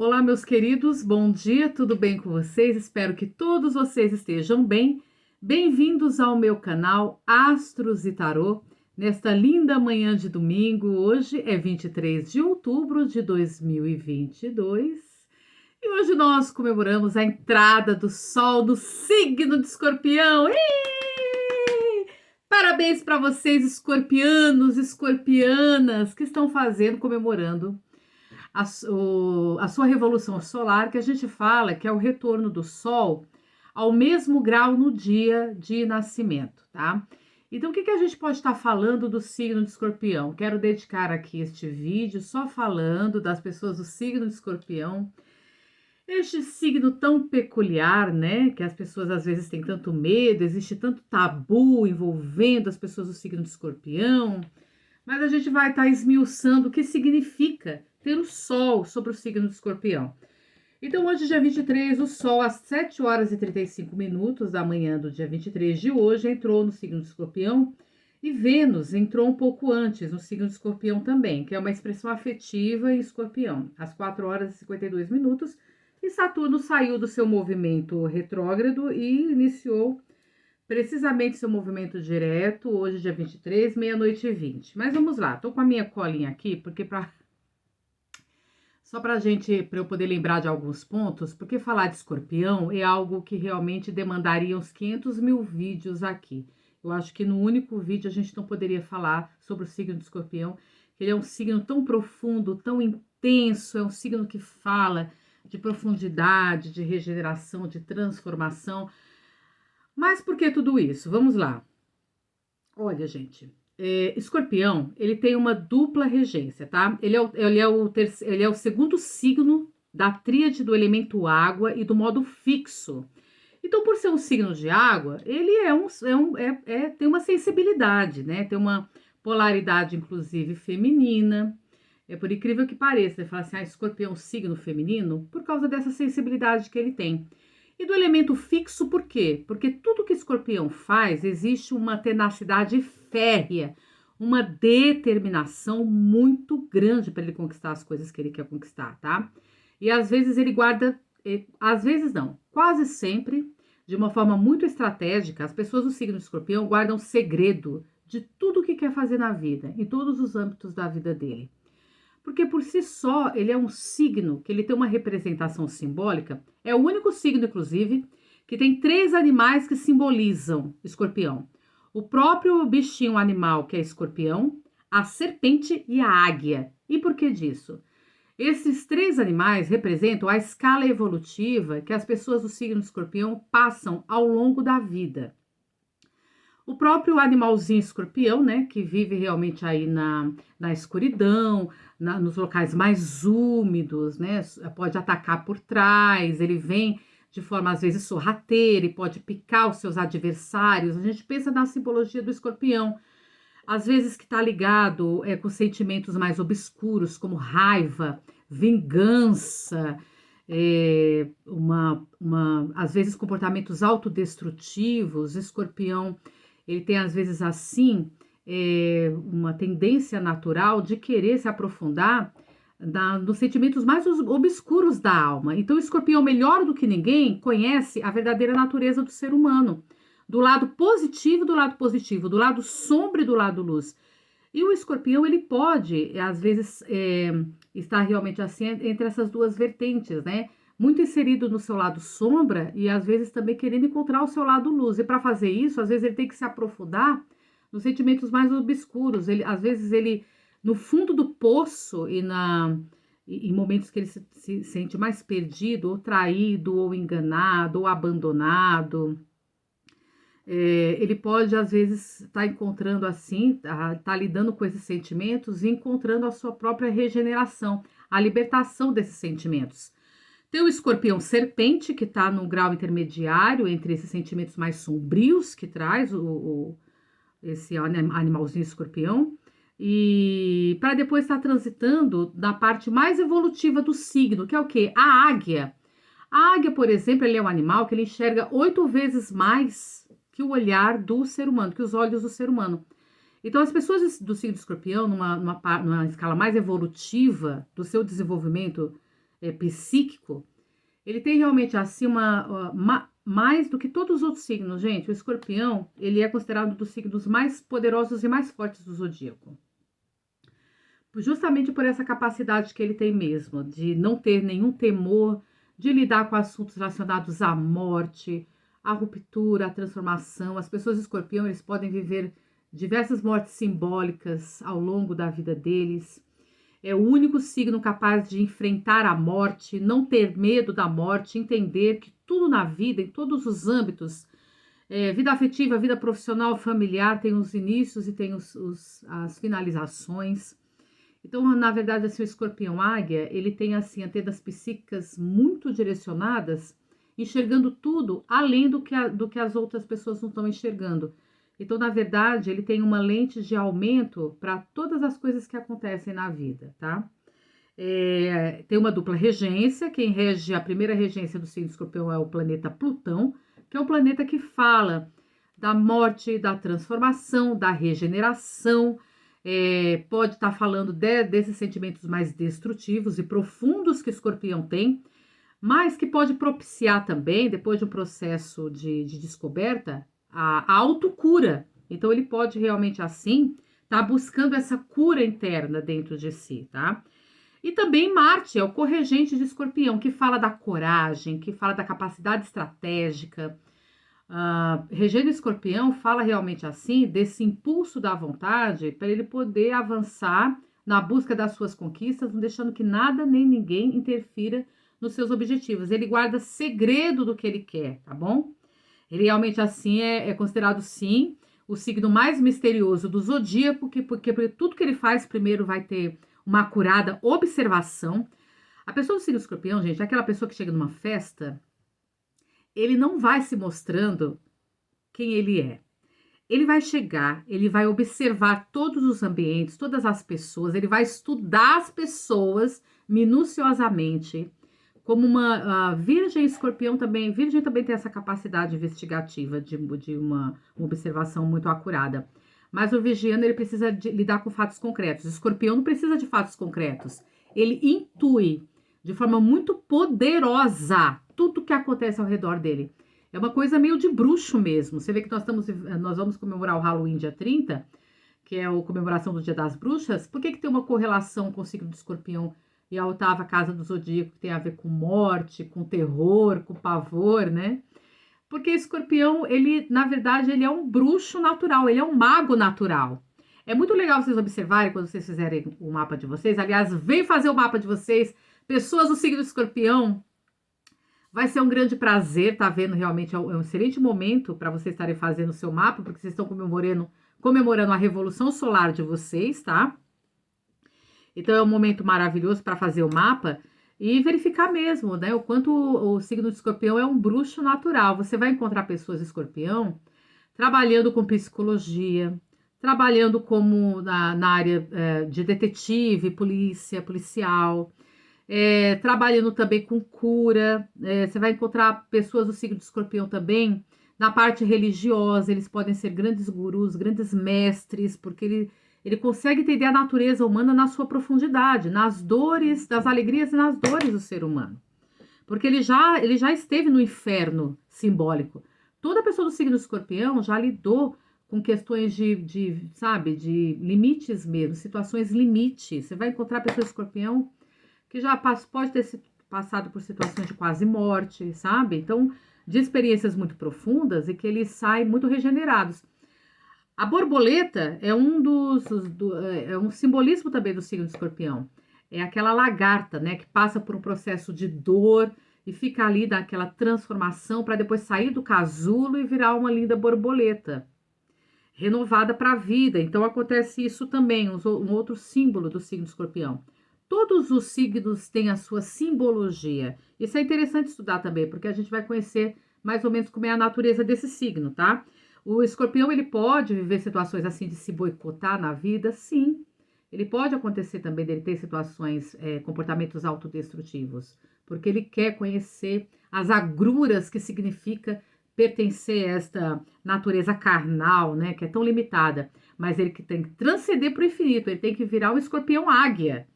Olá, meus queridos, bom dia, tudo bem com vocês? Espero que todos vocês estejam bem. Bem-vindos ao meu canal Astros e Tarô, nesta linda manhã de domingo. Hoje é 23 de outubro de 2022 e hoje nós comemoramos a entrada do Sol no signo de Escorpião. Parabéns para vocês, escorpianos, escorpianas, que estão comemorando a sua revolução solar, que a gente fala que é o retorno do Sol ao mesmo grau no dia de nascimento, tá? Então, o que a gente pode estar falando do signo de Escorpião? Quero dedicar aqui este vídeo só falando das pessoas do signo de Escorpião. Este signo tão peculiar, né? Que as pessoas às vezes têm tanto medo, existe tanto tabu envolvendo as pessoas do signo de Escorpião. Mas a gente vai estar esmiuçando o que significa ter o Sol sobre o signo de Escorpião. Então, hoje, dia 23, o Sol, às 7 horas e 35 minutos da manhã do dia 23 de hoje, entrou no signo de Escorpião, e Vênus entrou um pouco antes no signo de Escorpião também, que é uma expressão afetiva em Escorpião, às 4 horas e 52 minutos, e Saturno saiu do seu movimento retrógrado e iniciou precisamente seu movimento direto, hoje, dia 23, meia-noite e 20. Mas vamos lá, tô com a minha colinha aqui, porque só para eu poder lembrar de alguns pontos, porque falar de Escorpião é algo que realmente demandaria uns 500 mil vídeos aqui. Eu acho que no único vídeo a gente não poderia falar sobre o signo de Escorpião, que ele é um signo tão profundo, tão intenso, é um signo que fala de profundidade, de regeneração, de transformação. Mas por que tudo isso? Vamos lá. Olha, gente, Escorpião, ele tem uma dupla regência, tá? Ele é o segundo signo da tríade do elemento água e do modo fixo. Então, por ser um signo de água, ele tem uma sensibilidade, né? Tem uma polaridade, inclusive, feminina. É por incrível que pareça, você fala assim, Escorpião é um signo feminino, por causa dessa sensibilidade que ele tem. E do elemento fixo, por quê? Porque tudo que Escorpião faz, existe uma tenacidade férrea, uma determinação muito grande para ele conquistar as coisas que ele quer conquistar, tá? E às vezes ele guarda, às vezes não, quase sempre, de uma forma muito estratégica, as pessoas do signo de Escorpião guardam segredo de tudo o que quer fazer na vida, em todos os âmbitos da vida dele. Porque por si só, ele é um signo que ele tem uma representação simbólica, é o único signo, inclusive, que tem 3 animais que simbolizam Escorpião. O próprio bichinho animal, que é Escorpião, a serpente e a águia. E por que disso? Esses 3 animais representam a escala evolutiva que as pessoas do signo de Escorpião passam ao longo da vida. O próprio animalzinho escorpião, né, que vive realmente aí na escuridão, nos locais mais úmidos, né, pode atacar por trás, ele vem de forma às vezes sorrateira e pode picar os seus adversários. A gente pensa na simbologia do escorpião, às vezes que está ligado com sentimentos mais obscuros, como raiva, vingança, às vezes comportamentos autodestrutivos. Escorpião, ele tem às vezes assim uma tendência natural de querer se aprofundar nos sentimentos mais obscuros da alma. Então o Escorpião, melhor do que ninguém, conhece a verdadeira natureza do ser humano, do lado positivo, do lado sombra e do lado luz. E o Escorpião, ele pode às vezes estar realmente assim entre essas duas vertentes, né? Muito inserido no seu lado sombra e às vezes também querendo encontrar o seu lado luz. E para fazer isso, às vezes ele tem que se aprofundar nos sentimentos mais obscuros. Às vezes ele, no fundo do poço em momentos que ele se sente mais perdido, ou traído, ou enganado, ou abandonado, ele pode às vezes estar encontrando assim, tá lidando com esses sentimentos e encontrando a sua própria regeneração, a libertação desses sentimentos. Tem o Escorpião serpente, que está no grau intermediário entre esses sentimentos mais sombrios que traz esse animalzinho escorpião, e para depois estar transitando na parte mais evolutiva do signo, que é o quê? A águia. A águia, por exemplo, ele é um animal que ele enxerga 8 vezes mais que o olhar do ser humano, que os olhos do ser humano. Então, as pessoas do signo de Escorpião, numa escala mais evolutiva do seu desenvolvimento psíquico, ele tem realmente assim mais do que todos os outros signos, gente. O escorpião, ele é considerado um dos signos mais poderosos e mais fortes do zodíaco. Justamente por essa capacidade que ele tem mesmo, de não ter nenhum temor, de lidar com assuntos relacionados à morte, à ruptura, à transformação. As pessoas de escorpião, eles podem viver diversas mortes simbólicas ao longo da vida deles. É o único signo capaz de enfrentar a morte, não ter medo da morte, entender que tudo na vida, em todos os âmbitos, vida afetiva, vida profissional, familiar, tem os inícios e tem as finalizações. Então, na verdade, assim, o escorpião águia, ele tem, assim, antenas psíquicas muito direcionadas, enxergando tudo além do que as outras pessoas não estão enxergando. Então, na verdade, ele tem uma lente de aumento para todas as coisas que acontecem na vida, tá? Tem uma dupla regência, quem rege a primeira regência do signo escorpião é o planeta Plutão, que é um planeta que fala da morte, da transformação, da regeneração, pode estar falando desses sentimentos mais destrutivos e profundos que o escorpião tem, mas que pode propiciar também, depois de um processo de descoberta, a autocura. Então, ele pode realmente, assim, estar buscando essa cura interna dentro de si, tá? E também Marte é o corregente de escorpião, que fala da coragem, que fala da capacidade estratégica. Regendo escorpião fala realmente assim, desse impulso da vontade, para ele poder avançar na busca das suas conquistas, não deixando que nada nem ninguém interfira nos seus objetivos. Ele guarda segredo do que ele quer, tá bom? Ele realmente assim é considerado, sim, o signo mais misterioso do zodíaco, porque tudo que ele faz primeiro vai ter uma acurada observação. A pessoa do signo escorpião, gente, é aquela pessoa que chega numa festa, ele não vai se mostrando quem ele é. Ele vai chegar, ele vai observar todos os ambientes, todas as pessoas, ele vai estudar as pessoas minuciosamente. Como uma virgem escorpião também, virgem também tem essa capacidade investigativa de uma observação muito acurada. Mas o virgiano, ele precisa lidar com fatos concretos. O escorpião não precisa de fatos concretos. Ele intui de forma muito poderosa tudo que acontece ao redor dele. É uma coisa meio de bruxo mesmo. Você vê que nós vamos comemorar o Halloween dia 30, que é a comemoração do Dia das Bruxas. Por que tem uma correlação com o signo do escorpião e a 8ª casa do zodíaco, que tem a ver com morte, com terror, com pavor, né? Porque escorpião, ele, na verdade, ele é um bruxo natural, ele é um mago natural. É muito legal vocês observarem quando vocês fizerem o mapa de vocês. Aliás, vem fazer o mapa de vocês. Pessoas do signo do escorpião, vai ser um grande prazer, tá vendo? Realmente é um excelente momento para vocês estarem fazendo o seu mapa, porque vocês estão comemorando a revolução solar de vocês, tá? Então é um momento maravilhoso para fazer o mapa e verificar mesmo, né? O quanto o signo de escorpião é um bruxo natural. Você vai encontrar pessoas de escorpião trabalhando com psicologia, trabalhando como na área de detetive, policial, trabalhando também com cura. Você vai encontrar pessoas do signo de escorpião também na parte religiosa. Eles podem ser grandes gurus, grandes mestres, porque ele consegue entender a natureza humana na sua profundidade, nas dores, nas alegrias e nas dores do ser humano. Porque ele já esteve no inferno simbólico. Toda pessoa do signo escorpião já lidou com questões sabe, de limites mesmo, situações limite. Você vai encontrar pessoas de escorpião que já pode ter passado por situações de quase morte, sabe? Então, de experiências muito profundas e que eles saem muito regenerados. A borboleta é um simbolismo também do signo de escorpião. É aquela lagarta, né, que passa por um processo de dor e fica ali daquela transformação para depois sair do casulo e virar uma linda borboleta, renovada para a vida. Então acontece isso também, um outro símbolo do signo de escorpião. Todos os signos têm a sua simbologia. Isso é interessante estudar também, porque a gente vai conhecer mais ou menos como é a natureza desse signo, tá? O escorpião, ele pode viver situações assim de se boicotar na vida? Sim. Ele pode acontecer também dele ter situações, comportamentos autodestrutivos, porque ele quer conhecer as agruras que significa pertencer a esta natureza carnal, né, que é tão limitada, mas ele que tem que transcender para o infinito, ele tem que virar o escorpião águia.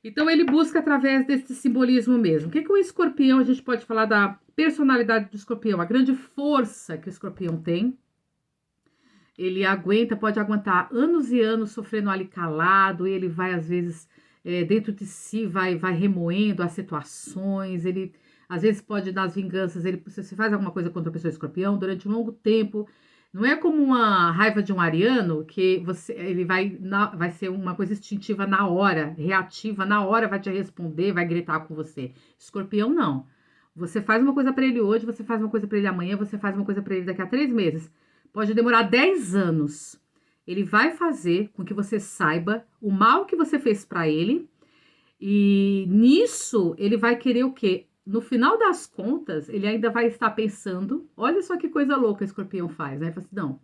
Então, ele busca através desse simbolismo mesmo. O que que o escorpião, a gente pode falar da personalidade do escorpião, a grande força que o escorpião tem. Ele aguenta, pode aguentar anos e anos sofrendo ali calado, e ele vai, às vezes, dentro de si, vai remoendo as situações, ele, às vezes, pode dar as vinganças, ele, se você faz alguma coisa contra a pessoa escorpião, durante um longo tempo, não é como uma raiva de um ariano, que ele vai ser uma coisa instintiva na hora, reativa na hora, vai te responder, vai gritar com você. Escorpião, não. Você faz uma coisa para ele hoje, você faz uma coisa para ele amanhã, você faz uma coisa para ele daqui a 3 meses. Pode demorar 10 anos. Ele vai fazer com que você saiba o mal que você fez para ele. E nisso, ele vai querer o quê? No final das contas, ele ainda vai estar pensando. Olha só que coisa louca o escorpião faz, né? Ele fala assim, não.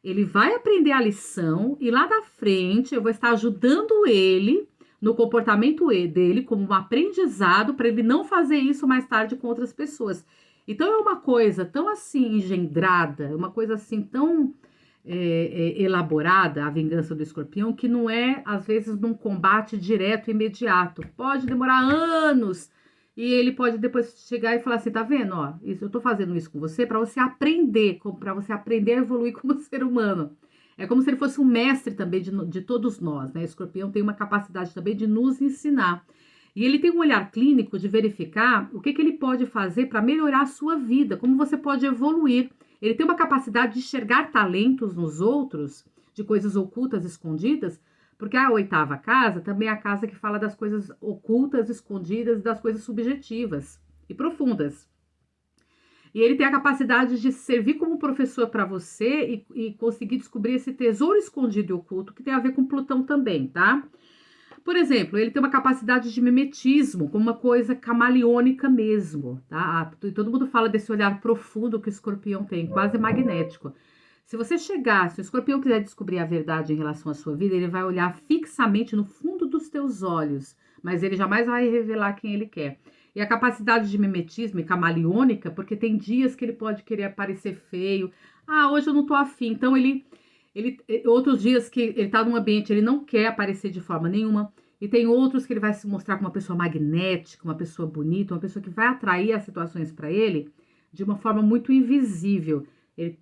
Ele vai aprender a lição e lá na frente eu vou estar ajudando ele no comportamento dele como um aprendizado para ele não fazer isso mais tarde com outras pessoas. Então é uma coisa tão assim engendrada, uma coisa assim tão elaborada, a vingança do escorpião, que não é, às vezes, num combate direto, imediato. Pode demorar anos e ele pode depois chegar e falar assim, tá vendo, ó, isso, eu tô fazendo isso com você para você aprender, para você aprender a evoluir como ser humano. É como se ele fosse um mestre também de todos nós, né? O escorpião tem uma capacidade também de nos ensinar. E ele tem um olhar clínico de verificar o que ele pode fazer para melhorar a sua vida, como você pode evoluir. Ele tem uma capacidade de enxergar talentos nos outros, de coisas ocultas, escondidas, porque a 8ª casa também é a casa que fala das coisas ocultas, escondidas, das coisas subjetivas e profundas. E ele tem a capacidade de servir como professor para você e conseguir descobrir esse tesouro escondido e oculto, que tem a ver com Plutão também, tá? Por exemplo, ele tem uma capacidade de mimetismo, como uma coisa camaleônica mesmo, tá? E todo mundo fala desse olhar profundo que o escorpião tem, quase magnético. Se você chegar, se o escorpião quiser descobrir a verdade em relação à sua vida, ele vai olhar fixamente no fundo dos teus olhos, mas ele jamais vai revelar quem ele quer. E a capacidade de mimetismo e camaleônica, porque tem dias que ele pode querer parecer feio. Ah, hoje eu não tô afim. Então outros dias que ele tá num ambiente, ele não quer aparecer de forma nenhuma. E tem outros que ele vai se mostrar como uma pessoa magnética, uma pessoa bonita, uma pessoa que vai atrair as situações para ele de uma forma muito invisível.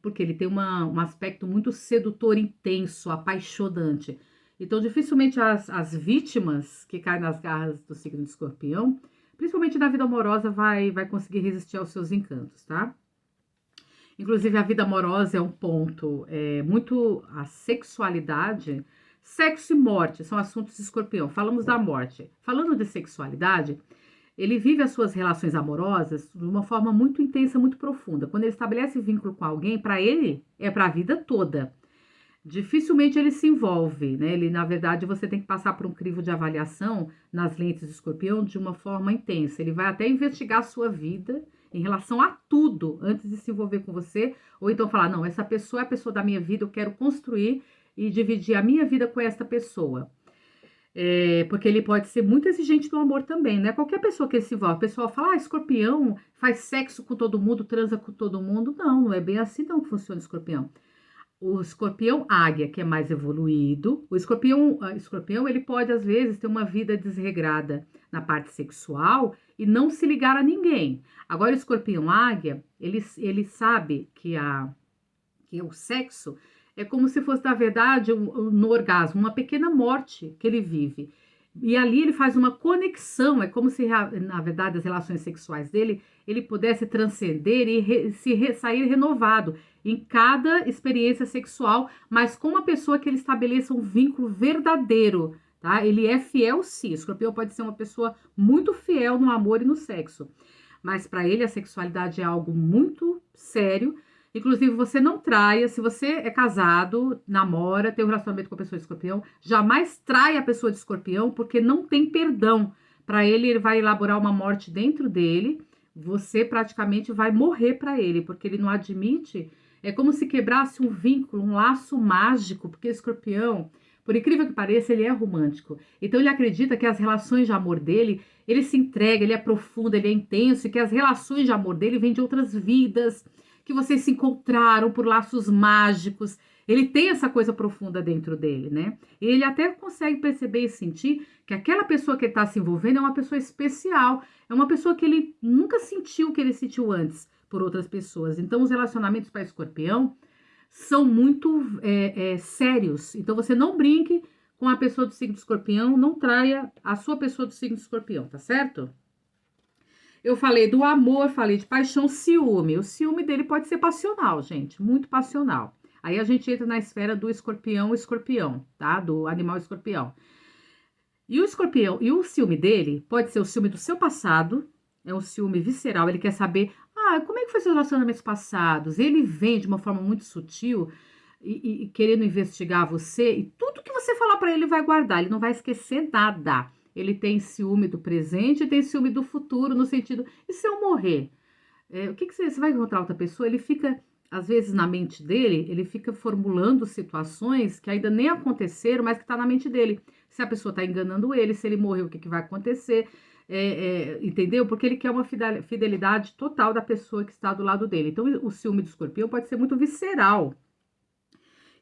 Porque ele tem um aspecto muito sedutor, intenso, apaixonante. Então, dificilmente as vítimas que caem nas garras do signo de Escorpião, principalmente na vida amorosa, vai conseguir resistir aos seus encantos, tá? Inclusive, a vida amorosa é um ponto muito... A sexualidade... Sexo e morte são assuntos de Escorpião. Falamos da morte. Falando de sexualidade, ele vive as suas relações amorosas de uma forma muito intensa, muito profunda. Quando ele estabelece vínculo com alguém, para ele, é para a vida toda. Dificilmente ele se envolve, né? Ele, na verdade, você tem que passar por um crivo de avaliação nas lentes do Escorpião de uma forma intensa. Ele vai até investigar a sua vida em relação a tudo antes de se envolver com você, ou então falar, não, essa pessoa é a pessoa da minha vida, eu quero construir e dividir a minha vida com esta pessoa. Porque ele pode ser muito exigente no amor também, né? Qualquer pessoa que ele se envolve, a pessoa fala, escorpião faz sexo com todo mundo, transa com todo mundo. Não, não é bem assim não que funciona o escorpião. O escorpião águia, que é mais evoluído, o escorpião ele pode, às vezes, ter uma vida desregrada na parte sexual e não se ligar a ninguém. Agora, o escorpião águia, ele sabe que o sexo é como se fosse, na verdade, no orgasmo, uma pequena morte que ele vive. E ali ele faz uma conexão, é como se, na verdade, as relações sexuais dele, ele pudesse transcender e sair renovado em cada experiência sexual, mas com uma pessoa que ele estabeleça um vínculo verdadeiro, tá? Ele é fiel, sim. O escorpião pode ser uma pessoa muito fiel no amor e no sexo, mas para ele a sexualidade é algo muito sério. Inclusive, você não traia, se você é casado, namora, tem um relacionamento com a pessoa de escorpião, jamais traia a pessoa de escorpião, porque não tem perdão. Para ele vai elaborar uma morte dentro dele, você praticamente vai morrer para ele, porque ele não admite. É como se quebrasse um vínculo, um laço mágico, porque escorpião, por incrível que pareça, ele é romântico. Então, ele acredita que as relações de amor dele, ele se entrega, ele é profundo, ele é intenso, e que as relações de amor dele vêm de outras vidas, que vocês se encontraram por laços mágicos. Ele tem essa coisa profunda dentro dele, né? E ele até consegue perceber e sentir que aquela pessoa que ele está se envolvendo é uma pessoa especial, é uma pessoa que ele nunca sentiu o que ele sentiu antes por outras pessoas. Então, os relacionamentos para escorpião são muito sérios. Então, você não brinque com a pessoa do signo de escorpião, não traia a sua pessoa do signo de escorpião, tá certo? Eu falei do amor, falei de paixão, ciúme. O ciúme dele pode ser passional, gente, muito passional. Aí a gente entra na esfera do escorpião, tá? Do animal escorpião. E o escorpião, e o ciúme dele pode ser o ciúme do seu passado, é um ciúme visceral, ele quer saber, como é que foi seus relacionamentos passados? Ele vem de uma forma muito sutil e querendo investigar você, e tudo que você falar para ele vai guardar, ele não vai esquecer nada. Ele tem ciúme do presente e tem ciúme do futuro, no sentido, e se eu morrer? O que você vai encontrar outra pessoa? Ele fica, às vezes, na mente dele, ele fica formulando situações que ainda nem aconteceram, mas que está na mente dele. Se a pessoa está enganando ele, se ele morrer, o que vai acontecer? Entendeu? Porque ele quer uma fidelidade total da pessoa que está do lado dele. Então, o ciúme do escorpião pode ser muito visceral.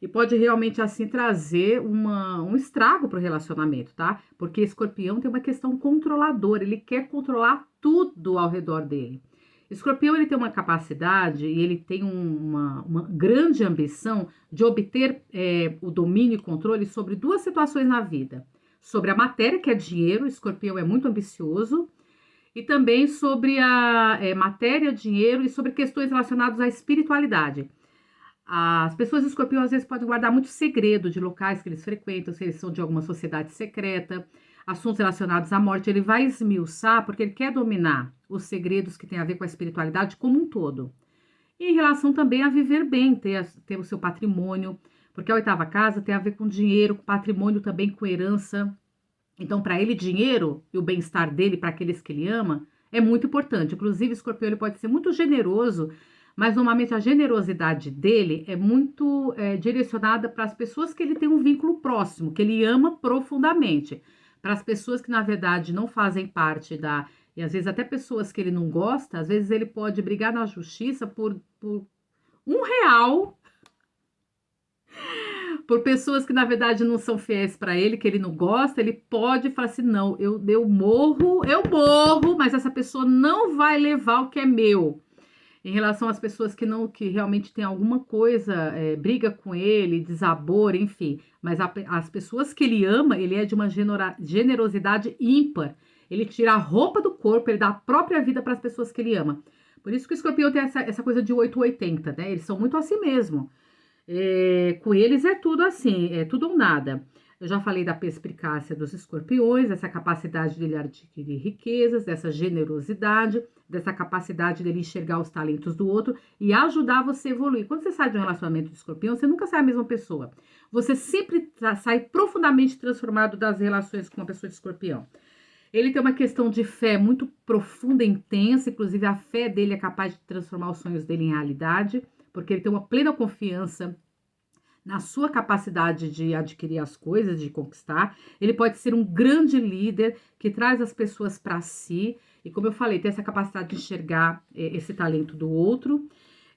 E pode realmente, assim, trazer um estrago para o relacionamento, tá? Porque escorpião tem uma questão controladora, ele quer controlar tudo ao redor dele. Escorpião, ele tem uma capacidade e ele tem uma grande ambição de obter o domínio e controle sobre duas situações na vida. Sobre a matéria, que é dinheiro, o escorpião é muito ambicioso, e também sobre a matéria, dinheiro e sobre questões relacionadas à espiritualidade. As pessoas de escorpião às vezes podem guardar muito segredo de locais que eles frequentam, se eles são de alguma sociedade secreta, assuntos relacionados à morte, ele vai esmiuçar porque ele quer dominar os segredos que têm a ver com a espiritualidade como um todo. E em relação também a viver bem, ter o seu patrimônio, porque a oitava casa tem a ver com dinheiro, com patrimônio também, com herança. Então, para ele, dinheiro e o bem-estar dele, para aqueles que ele ama, é muito importante. Inclusive, o escorpião ele pode ser muito generoso, mas normalmente a generosidade dele é muito direcionada para as pessoas que ele tem um vínculo próximo, que ele ama profundamente. Para as pessoas que, na verdade, não fazem parte e às vezes até pessoas que ele não gosta, às vezes ele pode brigar na justiça por R$ 1, por pessoas que, na verdade, não são fiéis para ele, que ele não gosta, ele pode falar assim, não, eu morro, mas essa pessoa não vai levar o que é meu. Em relação às pessoas que realmente tem alguma coisa, briga com ele, desabor, enfim. Mas as pessoas que ele ama, ele é de uma generosidade ímpar. Ele tira a roupa do corpo, ele dá a própria vida para as pessoas que ele ama. Por isso que o escorpião tem essa coisa de 880, né? Eles são muito assim mesmo. Com eles é tudo assim, é tudo ou nada. Eu já falei da perspicácia dos escorpiões, essa capacidade dele adquirir riquezas, dessa generosidade, dessa capacidade dele enxergar os talentos do outro e ajudar você a evoluir. Quando você sai de um relacionamento de escorpião, você nunca sai a mesma pessoa. Você sempre sai profundamente transformado das relações com uma pessoa de escorpião. Ele tem uma questão de fé muito profunda e intensa, inclusive a fé dele é capaz de transformar os sonhos dele em realidade, porque ele tem uma plena confiança na sua capacidade de adquirir as coisas, de conquistar. Ele pode ser um grande líder que traz as pessoas para si. E como eu falei, tem essa capacidade de enxergar esse talento do outro.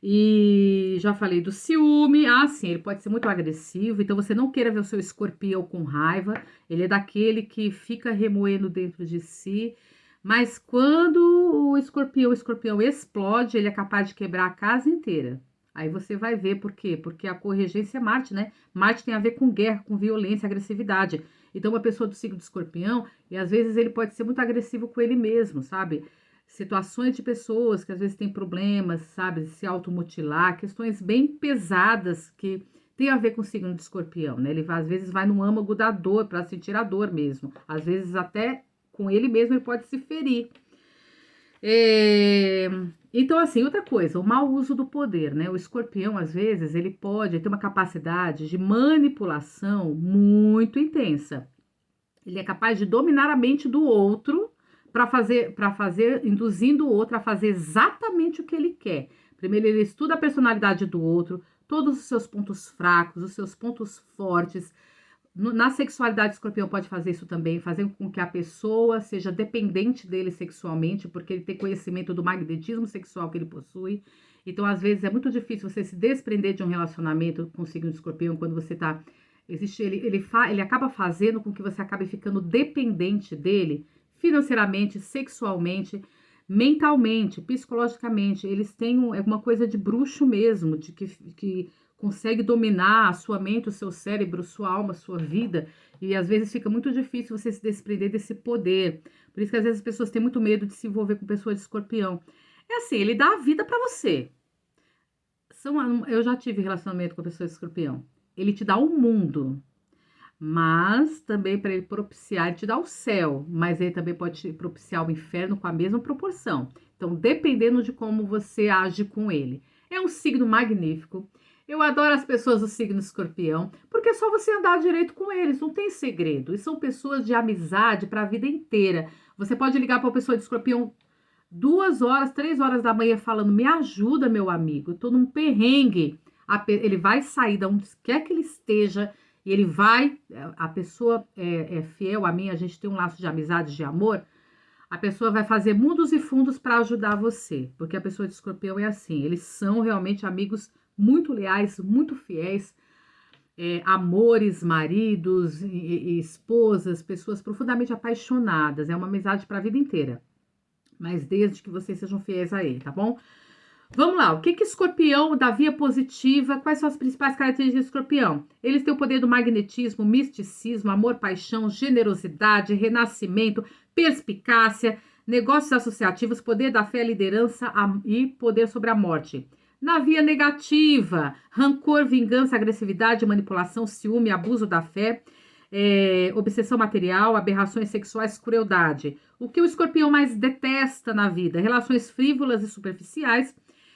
E já falei do ciúme. Sim, ele pode ser muito agressivo. Então você não queira ver o seu escorpião com raiva. Ele é daquele que fica remoendo dentro de si. Mas quando o escorpião explode, ele é capaz de quebrar a casa inteira. Aí você vai ver por quê? Porque a corregência é Marte, né? Marte tem a ver com guerra, com violência, agressividade. Então, uma pessoa do signo de escorpião, e às vezes ele pode ser muito agressivo com ele mesmo, sabe? Situações de pessoas que às vezes têm problemas, sabe? Se automutilar, questões bem pesadas que tem a ver com o signo de escorpião, né? Ele às vezes vai no âmago da dor, para sentir a dor mesmo. Às vezes até com ele mesmo ele pode se ferir. Então, assim, outra coisa, o mau uso do poder, né? O escorpião, às vezes, ele pode ter uma capacidade de manipulação muito intensa. Ele é capaz de dominar a mente do outro para fazer, induzindo o outro a fazer exatamente o que ele quer. Primeiro, ele estuda a personalidade do outro, todos os seus pontos fracos, os seus pontos fortes, Na sexualidade, o escorpião pode fazer isso também, fazer com que a pessoa seja dependente dele sexualmente, porque ele tem conhecimento do magnetismo sexual que ele possui. Então, às vezes, é muito difícil você se desprender de um relacionamento com o signo de escorpião quando você tá. Existe, ele acaba fazendo com que você acabe ficando dependente dele financeiramente, sexualmente, mentalmente, psicologicamente. Eles têm uma coisa de bruxo mesmo, de que consegue dominar a sua mente, o seu cérebro, sua alma, sua vida, e às vezes fica muito difícil você se desprender desse poder. Por isso que às vezes as pessoas têm muito medo de se envolver com pessoas de escorpião. É assim, ele dá a vida pra você. Eu já tive relacionamento com pessoas de escorpião. Ele te dá o mundo, mas também para ele propiciar, ele te dá o céu, mas ele também pode te propiciar o inferno com a mesma proporção. Então, dependendo de como você age com ele. É um signo magnífico. Eu adoro as pessoas do signo escorpião, porque é só você andar direito com eles, não tem segredo. E são pessoas de amizade para a vida inteira. Você pode ligar para uma pessoa de escorpião 2 horas, 3 horas da manhã falando, me ajuda, meu amigo, eu tô num perrengue. Ele vai sair de onde quer que ele esteja e ele vai, a pessoa é fiel a mim, a gente tem um laço de amizade, de amor, a pessoa vai fazer mundos e fundos para ajudar você, porque a pessoa de escorpião é assim, eles são realmente amigos muito leais, muito fiéis, amores, maridos e esposas, pessoas profundamente apaixonadas, é uma amizade para a vida inteira, mas desde que vocês sejam fiéis a ele, tá bom? Vamos lá, o que escorpião da via positiva, quais são as principais características do escorpião? Eles têm o poder do magnetismo, misticismo, amor, paixão, generosidade, renascimento, perspicácia, negócios associativos, poder da fé, liderança e poder sobre a morte. Na via negativa, rancor, vingança, agressividade, manipulação, ciúme, abuso da fé, obsessão material, aberrações sexuais, crueldade. O que o escorpião mais detesta na vida? Relações frívolas e superficiais,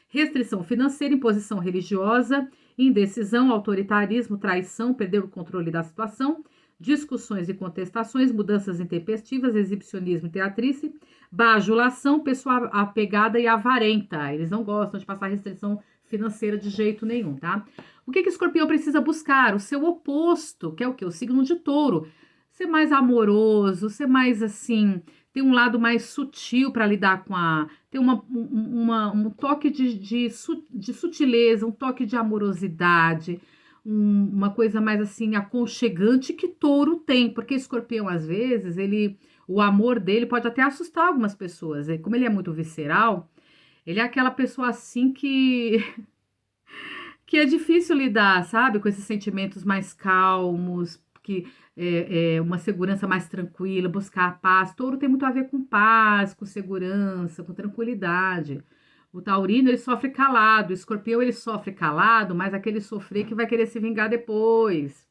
restrição financeira, imposição religiosa, indecisão, autoritarismo, traição, perder o controle da situação, discussões e contestações, mudanças intempestivas, exibicionismo e teatrice, bajulação, pessoa apegada e avarenta. Eles não gostam de passar restrição financeira de jeito nenhum, tá? O que o escorpião precisa buscar? O seu oposto, que é o quê? O signo de touro. Ser mais amoroso, ser mais assim, ter um lado mais sutil para lidar com ter um toque de sutileza, um toque de amorosidade, uma coisa mais assim aconchegante que touro tem, porque escorpião às vezes, o amor dele pode até assustar algumas pessoas, como ele é muito visceral, ele é aquela pessoa assim que é difícil lidar, sabe, com esses sentimentos mais calmos, que uma segurança mais tranquila, buscar a paz. Touro tem muito a ver com paz, com segurança, com tranquilidade. O taurino, ele sofre calado, o escorpião, ele sofre calado, mas aquele sofrer que vai querer se vingar depois.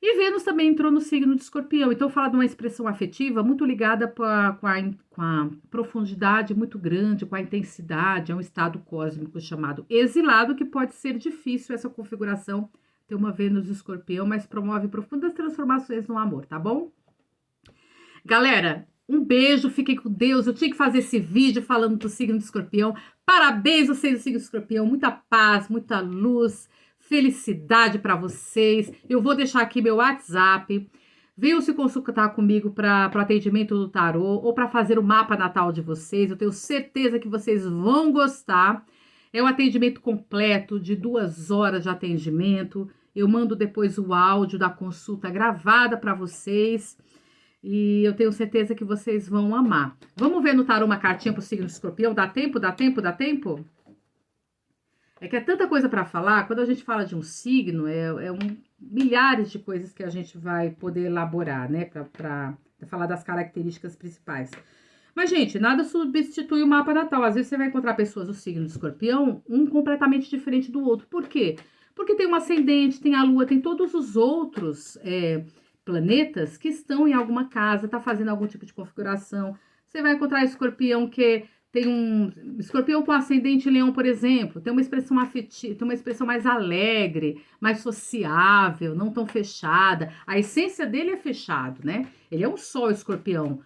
E Vênus também entrou no signo de escorpião, então fala de uma expressão afetiva muito ligada com a profundidade muito grande, com a intensidade, é um estado cósmico chamado exilado, que pode ser difícil essa configuração, ter uma Vênus de escorpião, mas promove profundas transformações no amor, tá bom? Galera, um beijo, fiquem com Deus, eu tinha que fazer esse vídeo falando do signo de escorpião, parabéns vocês do signo de escorpião, muita paz, muita luz, felicidade para vocês. Eu vou deixar aqui meu WhatsApp. Venham se consultar comigo para o atendimento do tarô ou para fazer o mapa natal de vocês. Eu tenho certeza que vocês vão gostar. É um atendimento completo de 2 horas de atendimento. Eu mando depois o áudio da consulta gravada para vocês. E eu tenho certeza que vocês vão amar. Vamos ver no tarô uma cartinha para o signo de escorpião? Dá tempo? Dá tempo? Dá tempo? É que é tanta coisa para falar, quando a gente fala de um signo, milhares de coisas que a gente vai poder elaborar, né, para falar das características principais. Mas, gente, nada substitui o mapa natal. Às vezes você vai encontrar pessoas do signo de escorpião, um completamente diferente do outro. Por quê? Porque tem um ascendente, tem a lua, tem todos os outros planetas que estão em alguma casa, tá fazendo algum tipo de configuração. Você vai encontrar escorpião que tem um escorpião com ascendente leão, por exemplo, tem uma expressão afetiva, tem uma expressão mais alegre, mais sociável, não tão fechada. A essência dele é fechado, né? Ele é um sol escorpião.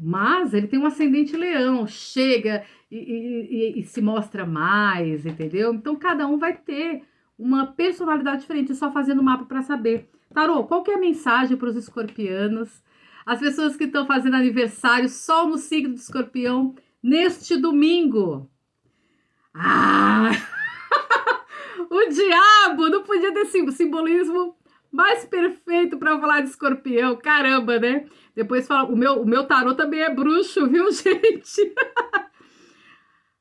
Mas ele tem um ascendente leão, chega e se mostra mais, entendeu? Então cada um vai ter uma personalidade diferente, só fazendo mapa para saber. Tarô, qual que é a mensagem para os escorpianos? As pessoas que estão fazendo aniversário só no signo do escorpião neste domingo. Ah! O diabo! Não podia ter simbolismo mais perfeito para falar de escorpião. Caramba, né? Depois fala, o meu tarô também é bruxo, viu, gente?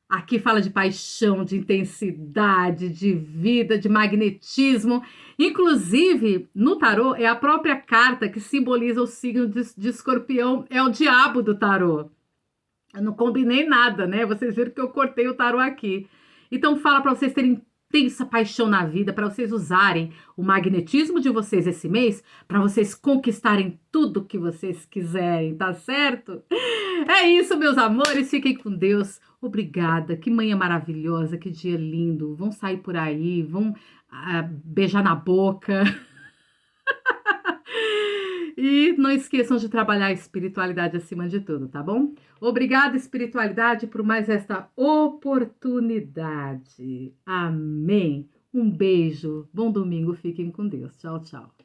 Aqui fala de paixão, de intensidade, de vida, de magnetismo. Inclusive, no tarô, é a própria carta que simboliza o signo de escorpião. É o diabo do tarô. Eu não combinei nada, né? Vocês viram que eu cortei o tarô aqui. Então, fala para vocês terem intensa paixão na vida, para vocês usarem o magnetismo de vocês esse mês, para vocês conquistarem tudo que vocês quiserem, tá certo? É isso, meus amores. Fiquem com Deus. Obrigada. Que manhã maravilhosa, que dia lindo. Vão sair por aí, vão beijar na boca. E não esqueçam de trabalhar a espiritualidade acima de tudo, tá bom? Obrigada, espiritualidade, por mais esta oportunidade. Amém. Um beijo. Bom domingo. Fiquem com Deus. Tchau, tchau.